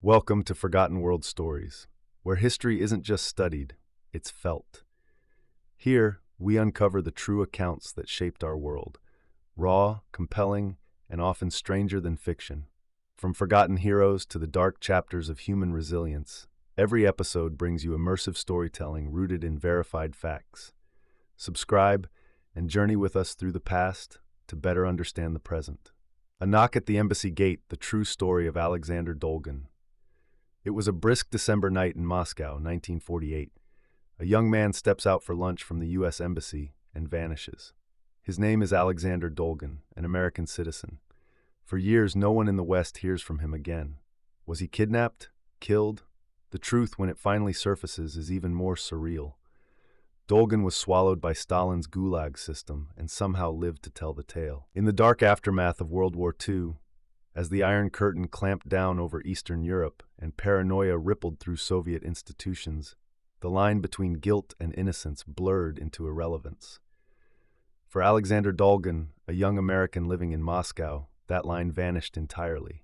Welcome to Forgotten World Stories, where history isn't just studied, it's felt. Here, we uncover the true accounts that shaped our world, raw, compelling, and often stranger than fiction. From forgotten heroes to the dark chapters of human resilience, every episode brings you immersive storytelling rooted in verified facts. Subscribe and journey with us through the past to better understand the present. A Knock at the Embassy Gate, the true story of Alexander Dolgun. It was a brisk December night in Moscow, 1948. A young man steps out for lunch from the U.S. Embassy and vanishes. His name is Alexander Dolgun, an American citizen. For years, no one in the West hears from him again. Was he kidnapped? Killed? The truth, when it finally surfaces, is even more surreal. Dolgun was swallowed by Stalin's gulag system and somehow lived to tell the tale. In the dark aftermath of World War II, as the Iron Curtain clamped down over Eastern Europe and paranoia rippled through Soviet institutions, the line between guilt and innocence blurred into irrelevance. For Alexander Dolgun, a young American living in Moscow, that line vanished entirely.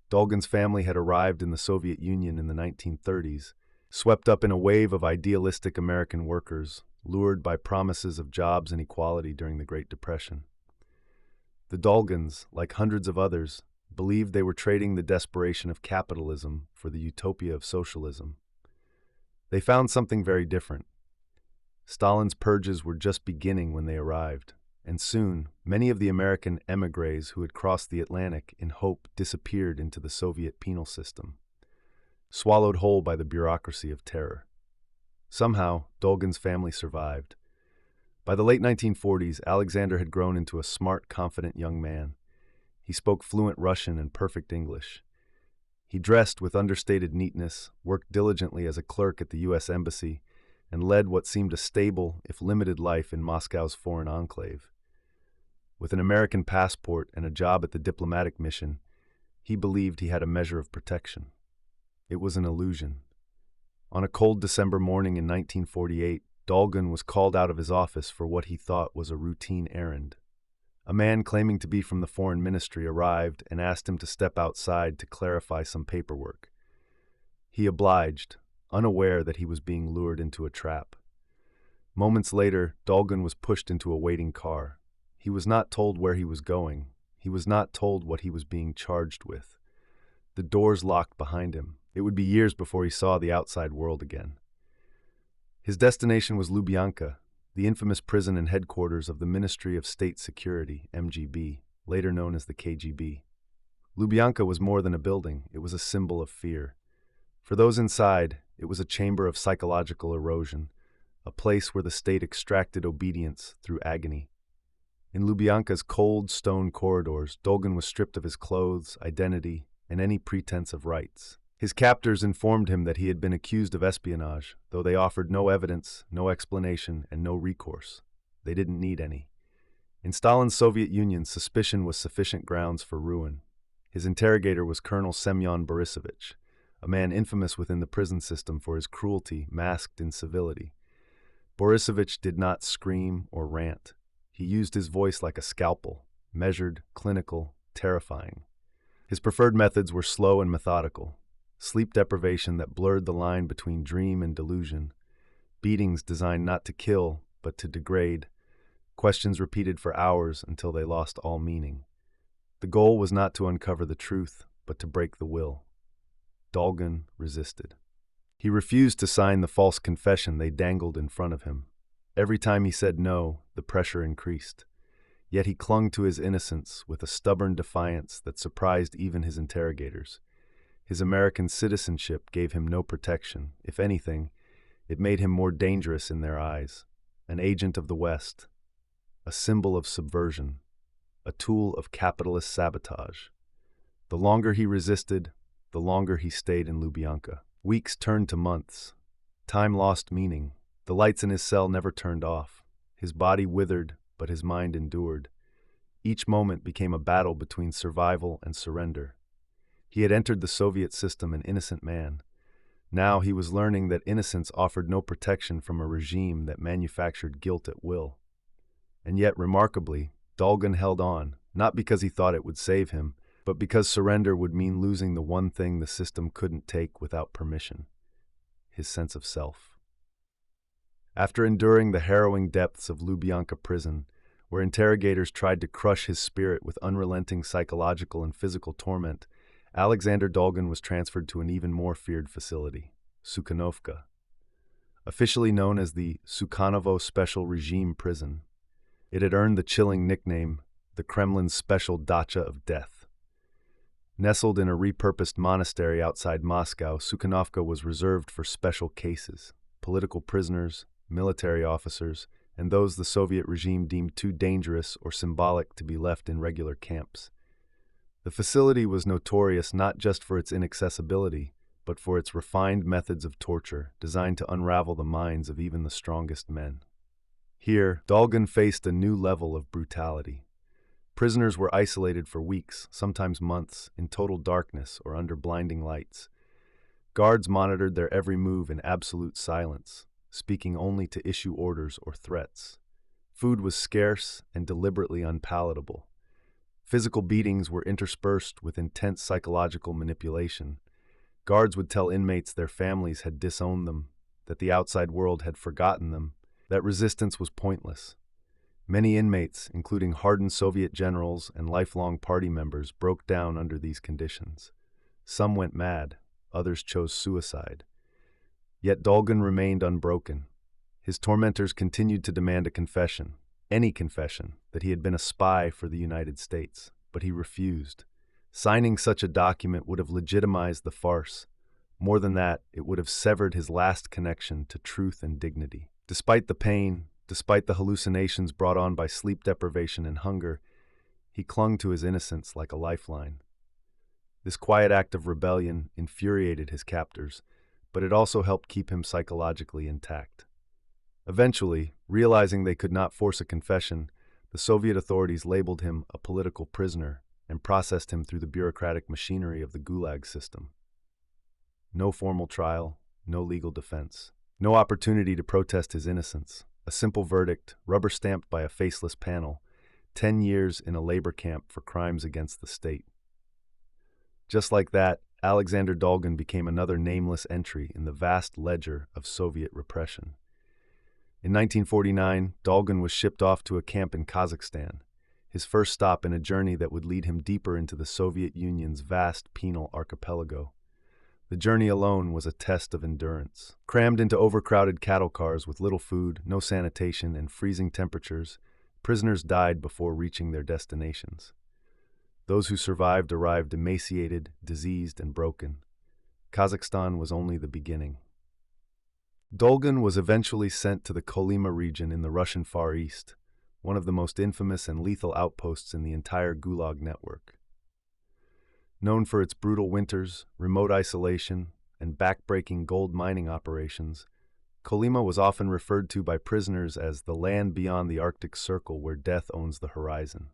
Dolgun's family had arrived in the Soviet Union in the 1930s, swept up in a wave of idealistic American workers, lured by promises of jobs and equality during the Great Depression. The Dolguns, like hundreds of others, believed they were trading the desperation of capitalism for the utopia of socialism. They found something very different. Stalin's purges were just beginning when they arrived, and soon, many of the American émigrés who had crossed the Atlantic in hope disappeared into the Soviet penal system, swallowed whole by the bureaucracy of terror. Somehow, Dolgun's family survived. By the late 1940s, Alexander had grown into a smart, confident young man. He spoke fluent Russian and perfect English. He dressed with understated neatness, worked diligently as a clerk at the U.S. Embassy, and led what seemed a stable, if limited, life in Moscow's foreign enclave. With an American passport and a job at the diplomatic mission, he believed he had a measure of protection. It was an illusion. On a cold December morning in 1948, Dolgun was called out of his office for what he thought was a routine errand. A man claiming to be from the Foreign Ministry arrived and asked him to step outside to clarify some paperwork. He obliged, unaware that he was being lured into a trap. Moments later, Dolgun was pushed into a waiting car. He was not told where he was going. He was not told what he was being charged with. The doors locked behind him. It would be years before he saw the outside world again. His destination was Lubyanka, the infamous prison and headquarters of the Ministry of State Security, MGB, later known as the KGB. Lubyanka was more than a building, it was a symbol of fear. For those inside, it was a chamber of psychological erosion, a place where the state extracted obedience through agony. In Lubyanka's cold stone corridors, Dolgun was stripped of his clothes, identity, and any pretense of rights. His captors informed him that he had been accused of espionage, though they offered no evidence, no explanation, and no recourse. They didn't need any. In Stalin's Soviet Union, suspicion was sufficient grounds for ruin. His interrogator was Colonel Semyon Borisovich, a man infamous within the prison system for his cruelty masked in civility. Borisovich did not scream or rant. He used his voice like a scalpel, measured, clinical, terrifying. His preferred methods were slow and methodical. Sleep deprivation that blurred the line between dream and delusion, beatings designed not to kill, but to degrade, questions repeated for hours until they lost all meaning. The goal was not to uncover the truth, but to break the will. Dolgun resisted. He refused to sign the false confession they dangled in front of him. Every time he said no, the pressure increased. Yet he clung to his innocence with a stubborn defiance that surprised even his interrogators. His American citizenship gave him no protection. If anything, it made him more dangerous in their eyes. An agent of the West, a symbol of subversion, a tool of capitalist sabotage. The longer he resisted, the longer he stayed in Lubyanka. Weeks turned to months. Time lost meaning. The lights in his cell never turned off. His body withered, but his mind endured. Each moment became a battle between survival and surrender. He had entered the Soviet system an innocent man. Now he was learning that innocence offered no protection from a regime that manufactured guilt at will. And yet, remarkably, Dolgun held on, not because he thought it would save him, but because surrender would mean losing the one thing the system couldn't take without permission: his sense of self. After enduring the harrowing depths of Lubyanka prison, where interrogators tried to crush his spirit with unrelenting psychological and physical torment, Alexander Dolgun was transferred to an even more feared facility, Sukhanovka. Officially known as the Sukhanovo Special Regime Prison, it had earned the chilling nickname, the Kremlin's special dacha of death. Nestled in a repurposed monastery outside Moscow, Sukhanovka was reserved for special cases: political prisoners, military officers, and those the Soviet regime deemed too dangerous or symbolic to be left in regular camps. The facility was notorious not just for its inaccessibility, but for its refined methods of torture designed to unravel the minds of even the strongest men. Here, Dolgun faced a new level of brutality. Prisoners were isolated for weeks, sometimes months, in total darkness or under blinding lights. Guards monitored their every move in absolute silence, speaking only to issue orders or threats. Food was scarce and deliberately unpalatable. Physical beatings were interspersed with intense psychological manipulation. Guards would tell inmates their families had disowned them, that the outside world had forgotten them, that resistance was pointless. Many inmates, including hardened Soviet generals and lifelong party members, broke down under these conditions. Some went mad, others chose suicide. Yet Dolgun remained unbroken. His tormentors continued to demand a confession, any confession, that he had been a spy for the United States, but he refused. Signing such a document would have legitimized the farce. More than that, it would have severed his last connection to truth and dignity. Despite the pain, despite the hallucinations brought on by sleep deprivation and hunger, he clung to his innocence like a lifeline. This quiet act of rebellion infuriated his captors, but it also helped keep him psychologically intact. Eventually, realizing they could not force a confession, the Soviet authorities labeled him a political prisoner and processed him through the bureaucratic machinery of the gulag system. No formal trial, no legal defense, no opportunity to protest his innocence. A simple verdict, rubber-stamped by a faceless panel: 10 years in a labor camp for crimes against the state. Just like that, Alexander Dolgun became another nameless entry in the vast ledger of Soviet repression. In 1949, Dolgun was shipped off to a camp in Kazakhstan, his first stop in a journey that would lead him deeper into the Soviet Union's vast penal archipelago. The journey alone was a test of endurance. Crammed into overcrowded cattle cars with little food, no sanitation, and freezing temperatures, prisoners died before reaching their destinations. Those who survived arrived emaciated, diseased, and broken. Kazakhstan was only the beginning. Dolgun was eventually sent to the Kolyma region in the Russian Far East, one of the most infamous and lethal outposts in the entire Gulag network. Known for its brutal winters, remote isolation, and back-breaking gold mining operations, Kolyma was often referred to by prisoners as the land beyond the Arctic Circle where death owns the horizon.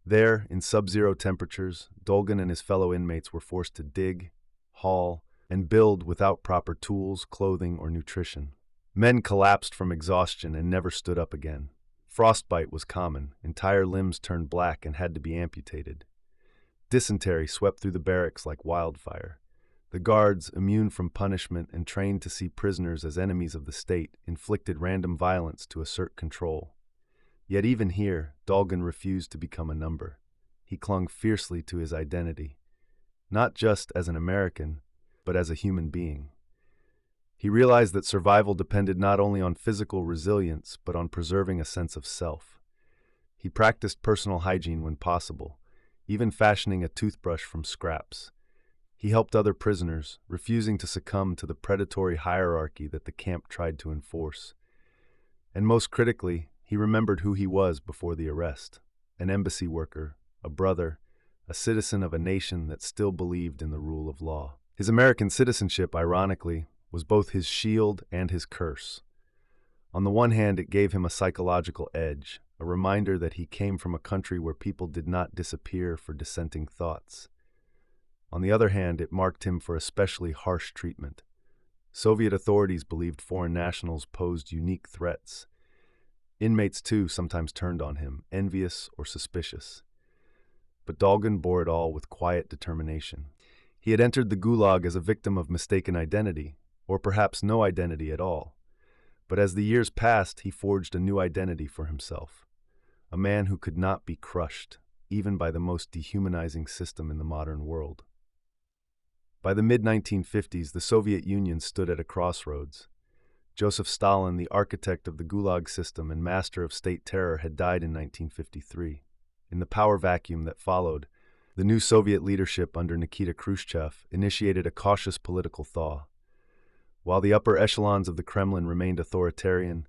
There, in sub-zero temperatures, Dolgun and his fellow inmates were forced to dig, haul, and build without proper tools, clothing, or nutrition. Men collapsed from exhaustion and never stood up again. Frostbite was common, entire limbs turned black and had to be amputated. Dysentery swept through the barracks like wildfire. The guards, immune from punishment and trained to see prisoners as enemies of the state, inflicted random violence to assert control. Yet even here, Dolgun refused to become a number. He clung fiercely to his identity, not just as an American, but as a human being. He realized that survival depended not only on physical resilience, but on preserving a sense of self. He practiced personal hygiene when possible, even fashioning a toothbrush from scraps. He helped other prisoners, refusing to succumb to the predatory hierarchy that the camp tried to enforce. And most critically, he remembered who he was before the arrest: an embassy worker, a brother, a citizen of a nation that still believed in the rule of law. His American citizenship, ironically, was both his shield and his curse. On the one hand, it gave him a psychological edge, a reminder that he came from a country where people did not disappear for dissenting thoughts. On the other hand, it marked him for especially harsh treatment. Soviet authorities believed foreign nationals posed unique threats. Inmates, too, sometimes turned on him, envious or suspicious. but Dolgun bore it all with quiet determination. He had entered the gulag as a victim of mistaken identity, or perhaps no identity at all. But as the years passed, he forged a new identity for himself, a man who could not be crushed, even by the most dehumanizing system in the modern world. By the mid-1950s, the Soviet Union stood at a crossroads. Joseph Stalin, the architect of the gulag system and master of state terror, had died in 1953. In the power vacuum that followed, the new Soviet leadership under Nikita Khrushchev initiated a cautious political thaw. While the upper echelons of the Kremlin remained authoritarian,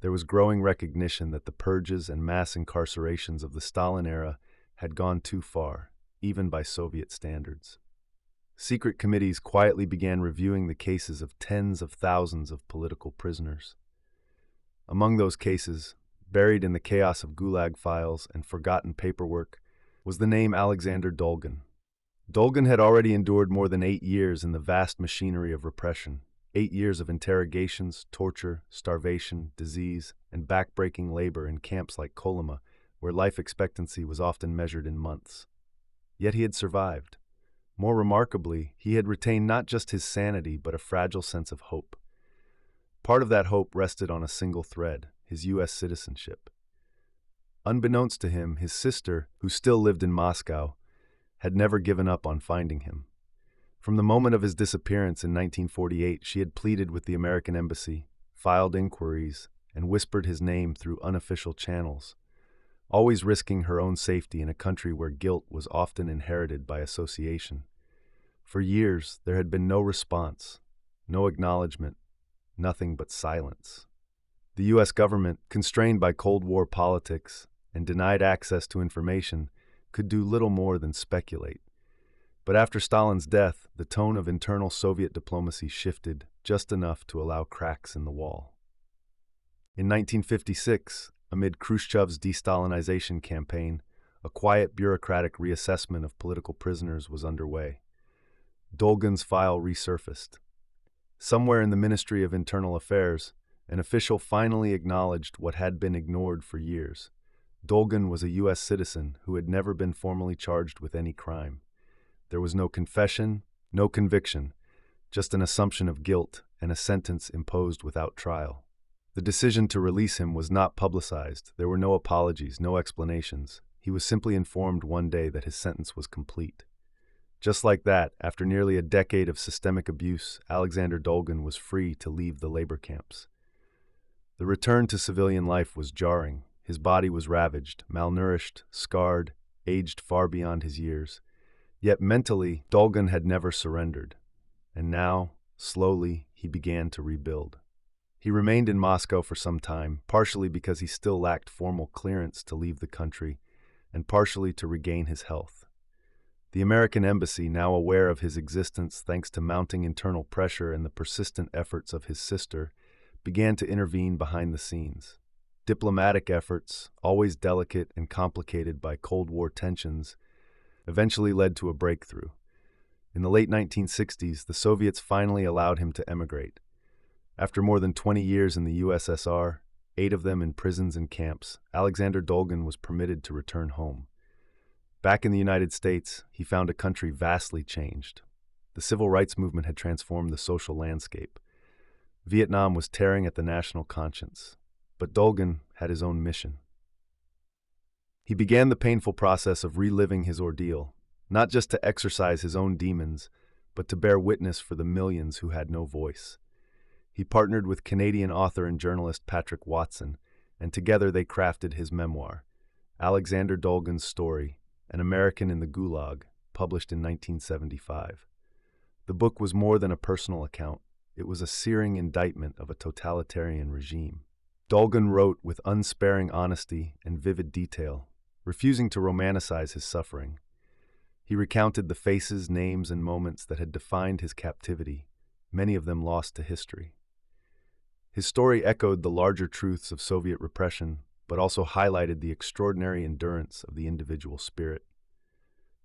there was growing recognition that the purges and mass incarcerations of the Stalin era had gone too far, even by Soviet standards. Secret committees quietly began reviewing the cases of tens of thousands of political prisoners. Among those cases, buried in the chaos of gulag files and forgotten paperwork, was the name Alexander Dolgun. Dolgun had already endured more than 8 years in the vast machinery of repression, 8 years of interrogations, torture, starvation, disease, and backbreaking labor in camps like Kolyma, where life expectancy was often measured in months. Yet he had survived. More remarkably, he had retained not just his sanity, but a fragile sense of hope. Part of that hope rested on a single thread: his U.S. citizenship. Unbeknownst to him, his sister, who still lived in Moscow, had never given up on finding him. From the moment of his disappearance in 1948, she had pleaded with the American embassy, filed inquiries, and whispered his name through unofficial channels, always risking her own safety in a country where guilt was often inherited by association. For years, there had been no response, no acknowledgement, nothing but silence. The U.S. government, constrained by Cold War politics and denied access to information, could do little more than speculate. But after Stalin's death, the tone of internal Soviet diplomacy shifted just enough to allow cracks in the wall. In 1956, amid Khrushchev's de-Stalinization campaign, a quiet bureaucratic reassessment of political prisoners was underway. Dolgun's file resurfaced. Somewhere in the Ministry of Internal Affairs, an official finally acknowledged what had been ignored for years. Dolgun was a U.S. citizen who had never been formally charged with any crime. There was no confession, no conviction, just an assumption of guilt and a sentence imposed without trial. The decision to release him was not publicized. There were no apologies, no explanations. He was simply informed one day that his sentence was complete. Just like that, after nearly a decade of systemic abuse, Alexander Dolgun was free to leave the labor camps. The return to civilian life was jarring. His body was ravaged, malnourished, scarred, aged far beyond his years. Yet mentally, Dolgun had never surrendered. And now, slowly, he began to rebuild. He remained in Moscow for some time, partially because he still lacked formal clearance to leave the country, and partially to regain his health. The American embassy, now aware of his existence thanks to mounting internal pressure and the persistent efforts of his sister, began to intervene behind the scenes. Diplomatic efforts, always delicate and complicated by Cold War tensions, eventually led to a breakthrough. In the late 1960s, the Soviets finally allowed him to emigrate. After more than 20 years in the USSR, 8 of them in prisons and camps, Alexander Dolgun was permitted to return home. Back in the United States, he found a country vastly changed. The civil rights movement had transformed the social landscape. Vietnam was tearing at the national conscience, but Dolgun had his own mission. He began the painful process of reliving his ordeal, not just to exorcise his own demons, but to bear witness for the millions who had no voice. He partnered with Canadian author and journalist Patrick Watson, and together they crafted his memoir, Alexander Dolgun's Story, An American in the Gulag, published in 1975. The book was more than a personal account. It was a searing indictment of a totalitarian regime. Dolgun wrote with unsparing honesty and vivid detail, refusing to romanticize his suffering. He recounted the faces, names, and moments that had defined his captivity, many of them lost to history. His story echoed the larger truths of Soviet repression, but also highlighted the extraordinary endurance of the individual spirit.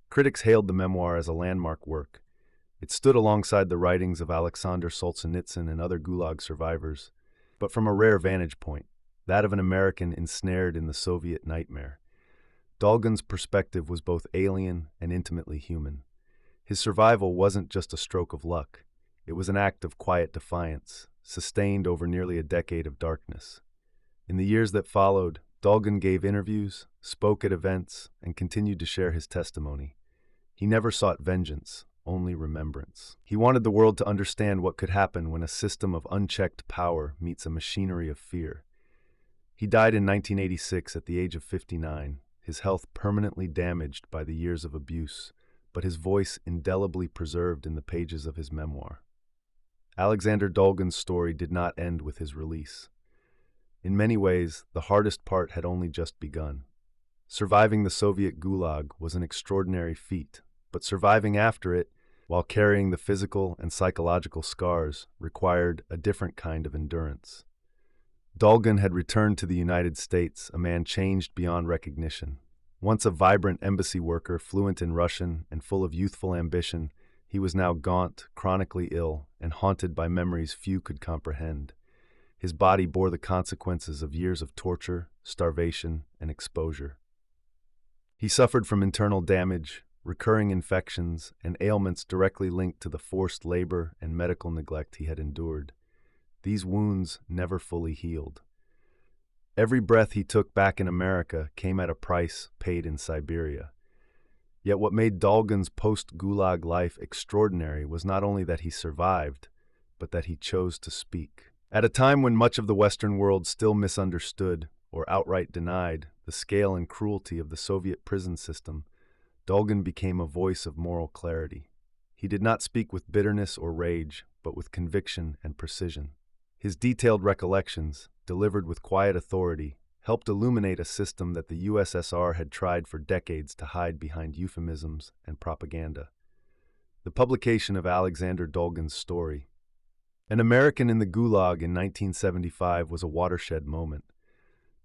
Critics hailed the memoir as a landmark work. It stood alongside the writings of Alexander Solzhenitsyn and other Gulag survivors, but from a rare vantage point, that of an American ensnared in the Soviet nightmare. Dolgun's perspective was both alien and intimately human. His survival wasn't just a stroke of luck. It was an act of quiet defiance, sustained over nearly a decade of darkness. In the years that followed, Dolgun gave interviews, spoke at events, and continued to share his testimony. He never sought vengeance, only remembrance. He wanted the world to understand what could happen when a system of unchecked power meets a machinery of fear. He died in 1986 at the age of 59, his health permanently damaged by the years of abuse, but his voice indelibly preserved in the pages of his memoir. Alexander Dolgun's story did not end with his release. In many ways, the hardest part had only just begun. Surviving the Soviet gulag was an extraordinary feat, but surviving after it, while carrying the physical and psychological scars, required a different kind of endurance. Dolgun had returned to the United States, a man changed beyond recognition. Once a vibrant embassy worker, fluent in Russian and full of youthful ambition, he was now gaunt, chronically ill, and haunted by memories few could comprehend. His body bore the consequences of years of torture, starvation, and exposure. He suffered from internal damage, recurring infections, and ailments directly linked to the forced labor and medical neglect he had endured. These wounds never fully healed. Every breath he took back in America came at a price paid in Siberia. Yet what made Dolgun's post-Gulag life extraordinary was not only that he survived, but that he chose to speak. At a time when much of the Western world still misunderstood, or outright denied, the scale and cruelty of the Soviet prison system, Dolgun became a voice of moral clarity. He did not speak with bitterness or rage, but with conviction and precision. His detailed recollections, delivered with quiet authority, helped illuminate a system that the USSR had tried for decades to hide behind euphemisms and propaganda. The publication of Alexander Dolgun's story, An American in the Gulag in 1975, was a watershed moment.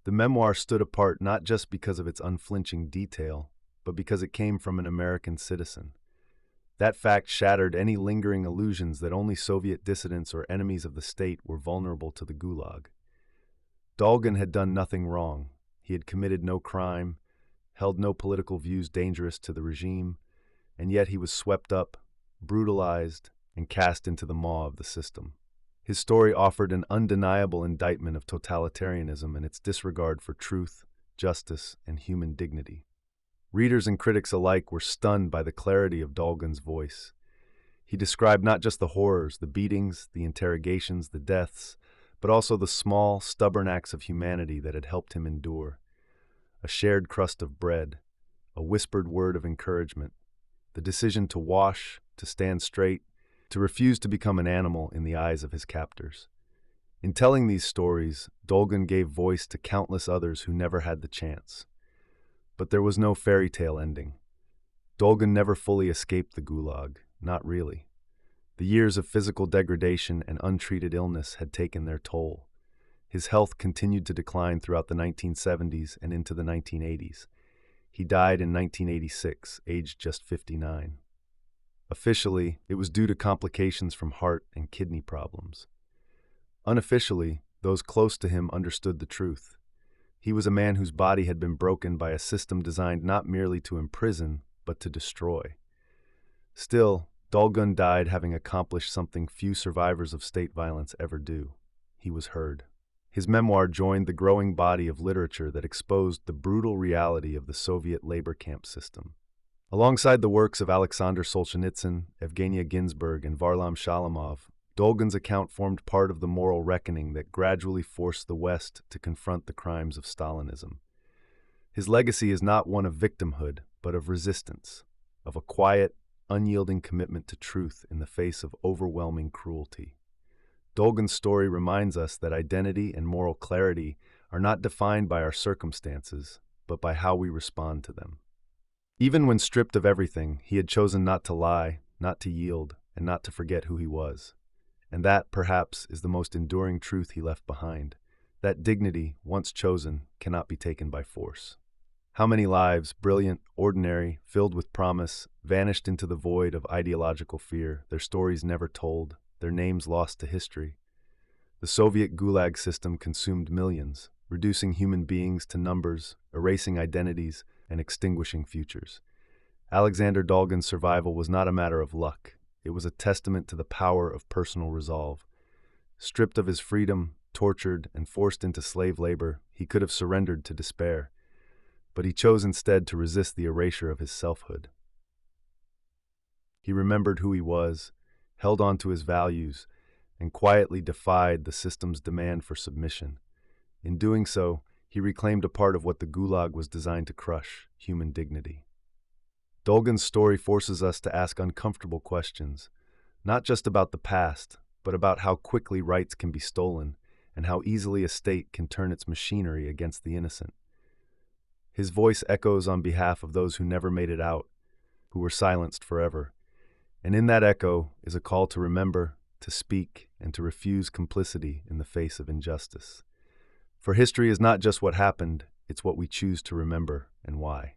The memoir stood apart not just because of its unflinching detail, but because it came from an American citizen. That fact shattered any lingering illusions that only Soviet dissidents or enemies of the state were vulnerable to the Gulag. Dolgun had done nothing wrong. He had committed no crime, held no political views dangerous to the regime, and yet he was swept up, brutalized, and cast into the maw of the system. His story offered an undeniable indictment of totalitarianism and its disregard for truth, justice, and human dignity. Readers and critics alike were stunned by the clarity of Dolgun's voice. He described not just the horrors, the beatings, the interrogations, the deaths, but also the small, stubborn acts of humanity that had helped him endure. A shared crust of bread, a whispered word of encouragement, the decision to wash, to stand straight, to refuse to become an animal in the eyes of his captors. In telling these stories, Dolgun gave voice to countless others who never had the chance. But there was no fairy tale ending. Dolgun never fully escaped the Gulag, not really. The years of physical degradation and untreated illness had taken their toll. His health continued to decline throughout the 1970s and into the 1980s. He died in 1986, aged just 59. Officially, it was due to complications from heart and kidney problems. Unofficially, those close to him understood the truth. He was a man whose body had been broken by a system designed not merely to imprison, but to destroy. Still, Dolgun died having accomplished something few survivors of state violence ever do. He was heard. His memoir joined the growing body of literature that exposed the brutal reality of the Soviet labor camp system. Alongside the works of Alexander Solzhenitsyn, Evgenia Ginsburg, and Varlam Shalamov, Dolgun's account formed part of the moral reckoning that gradually forced the West to confront the crimes of Stalinism. His legacy is not one of victimhood, but of resistance, of a quiet, unyielding commitment to truth in the face of overwhelming cruelty. Dolgun's story reminds us that identity and moral clarity are not defined by our circumstances, but by how we respond to them. Even when stripped of everything, he had chosen not to lie, not to yield, and not to forget who he was. And that, perhaps, is the most enduring truth he left behind. That dignity, once chosen, cannot be taken by force. How many lives, brilliant, ordinary, filled with promise, vanished into the void of ideological fear, their stories never told, their names lost to history. The Soviet Gulag system consumed millions, reducing human beings to numbers, erasing identities, and extinguishing futures. Alexander Dolgun's survival was not a matter of luck. It was a testament to the power of personal resolve. Stripped of his freedom, tortured, and forced into slave labor, he could have surrendered to despair. But he chose instead to resist the erasure of his selfhood. He remembered who he was, held on to his values, and quietly defied the system's demand for submission. In doing so, he reclaimed a part of what the gulag was designed to crush: human dignity. Dolgun's story forces us to ask uncomfortable questions, not just about the past, but about how quickly rights can be stolen and how easily a state can turn its machinery against the innocent. His voice echoes on behalf of those who never made it out, who were silenced forever. And in that echo is a call to remember, to speak, and to refuse complicity in the face of injustice. For history is not just what happened, it's what we choose to remember and why.